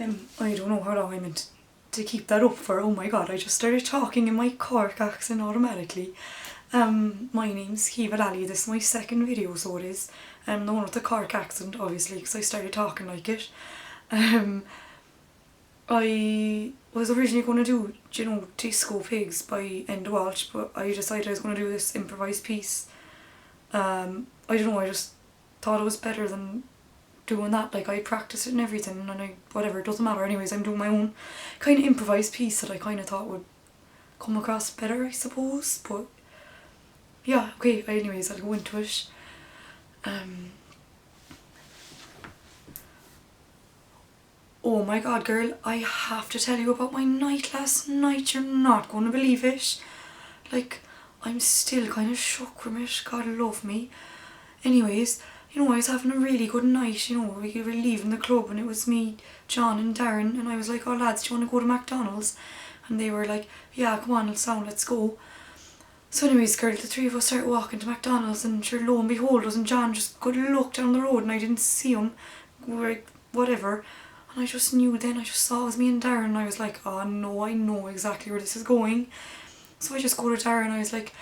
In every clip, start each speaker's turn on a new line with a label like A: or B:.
A: I don't know how long I meant to keep that up for. Oh my god, I just started talking in my Cork accent automatically. My name's Kiva Lally. This is my second video, so it is. The one with the Cork accent, obviously, because I started talking like it. I was originally going to do, Disco Pigs by Enda Walsh, but I decided I was going to do this improvised piece. I don't know, I just thought it was better than doing that. Like, I practiced it and everything, and whatever, it doesn't matter. Anyways, I'm doing my own kind of improvised piece that I kind of thought would come across better, I suppose. But yeah, okay, anyways, I'll go into it. Oh my god, girl, I have to tell you about my night last night. You're not going to believe it. Like, I'm still kind of shook from it. God love me. Anyways, I was having a really good night. We were leaving the club and it was me, John and Darren, and I was like, oh lads, do you want to go to McDonald's? And they were like, yeah, come on, let's go. So anyways, girl, the three of us started walking to McDonald's, and sure, lo and behold, wasn't John just good look down the road, and I didn't see him. We were like, whatever. And I just knew then, I just saw it was me and Darren, and I was like, oh no, I know exactly where this is going. So I just go to Darren, I was like,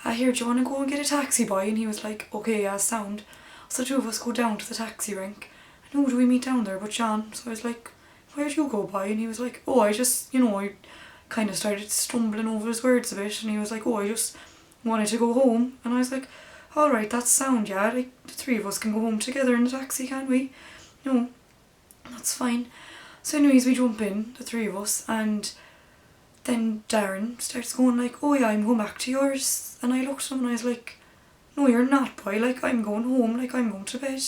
A: here, do you want to go and get a taxi, boy? And he was like, okay, yeah, sound. So the two of us go down to the taxi rank, and who do we meet down there but John? So I was like, where'd you go, boy? And he was like, oh, I just, I kind of started stumbling over his words a bit, and he was like, oh, I just wanted to go home. And I was like, alright, that's sound, yeah, like, the three of us can go home together in the taxi, can't we? That's fine. So anyways, we jump in, the three of us, and then Darren starts going like, oh yeah, I'm going back to yours. And I looked at him and I was like, no, you're not, boy, like, I'm going home, like, I'm going to bed.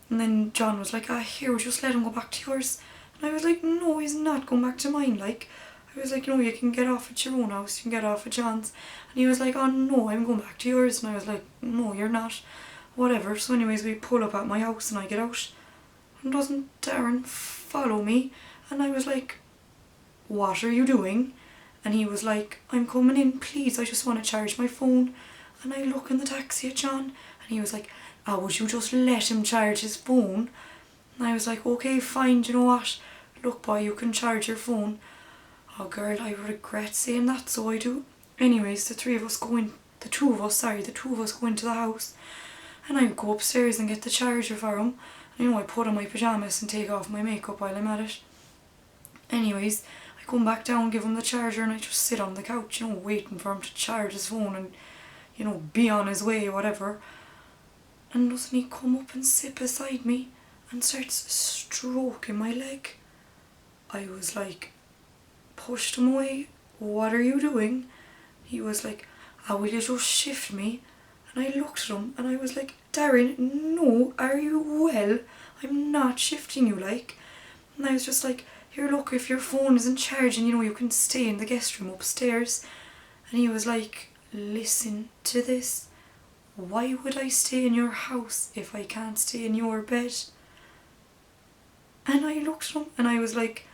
A: And then John was like, here, just let him go back to yours. And I was like, no, he's not going back to mine, like. I was like, you can get off at your own house, you can get off at John's. And he was like, oh no, I'm going back to yours. And I was like, no, you're not. Whatever. So anyways, we pull up at my house and I get out. And doesn't Darren follow me? And I was like, what are you doing? And he was like, I'm coming in, please, I just want to charge my phone. And I look in the taxi at John, and he was like, would you just let him charge his phone? And I was like, okay, fine, do you know what? Look, boy, you can charge your phone. Oh girl, I regret saying that, so I do. Anyways, the two of us go into the house, and I go upstairs and get the charger for him. And I put on my pyjamas and take off my makeup while I'm at it. Anyways, I come back down, give him the charger, and I just sit on the couch, waiting for him to charge his phone and, be on his way, whatever. And doesn't he come up and sit beside me and starts stroking my leg? I was like, pushed him away. What are you doing? He was like, will you just shift me? And I looked at him and I was like, Darren, no, are you well? I'm not shifting you, like. And I was just like, here, look, if your phone isn't charging, you can stay in the guest room upstairs. And he was like, listen to this. Why would I stay in your house if I can't stay in your bed? And I looked at him and I was like,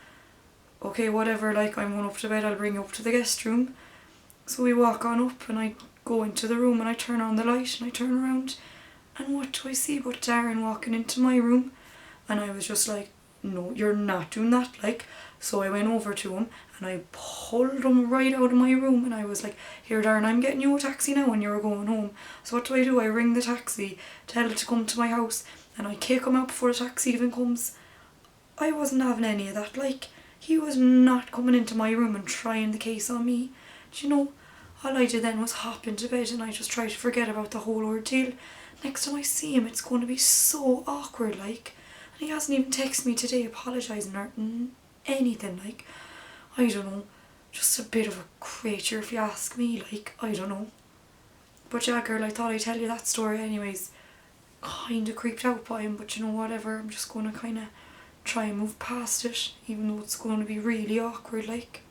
A: okay, whatever, like, I'm going up to bed, I'll bring you up to the guest room. So we walk on up and I go into the room and I turn on the light and I turn around, and what do I see but Darren walking into my room? And I was just like, no, you're not doing that, like. So I went over to him and I pulled him right out of my room, and I was like, here, Darren, I'm getting you a taxi now and you're going home. So what do? I ring the taxi, tell it to come to my house, and I kick him out before the taxi even comes. I wasn't having any of that, like. He was not coming into my room and trying the case on me. Do all I did then was hop into bed and I just tried to forget about the whole ordeal. Next time I see him, it's going to be so awkward, like. And he hasn't even texted me today apologising or anything, like. I don't know. Just a bit of a creature, if you ask me, like. I don't know. But yeah, girl, I thought I'd tell you that story anyways. Kinda creeped out by him, but whatever. I'm just going to kind of try and move past it, even though it's going to be really awkward, like.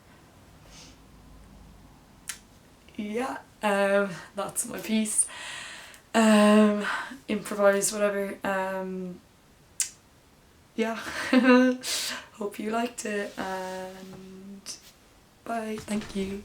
A: Yeah, that's my piece. Improvised, whatever. Yeah. Hope you liked it, and bye. Thank you.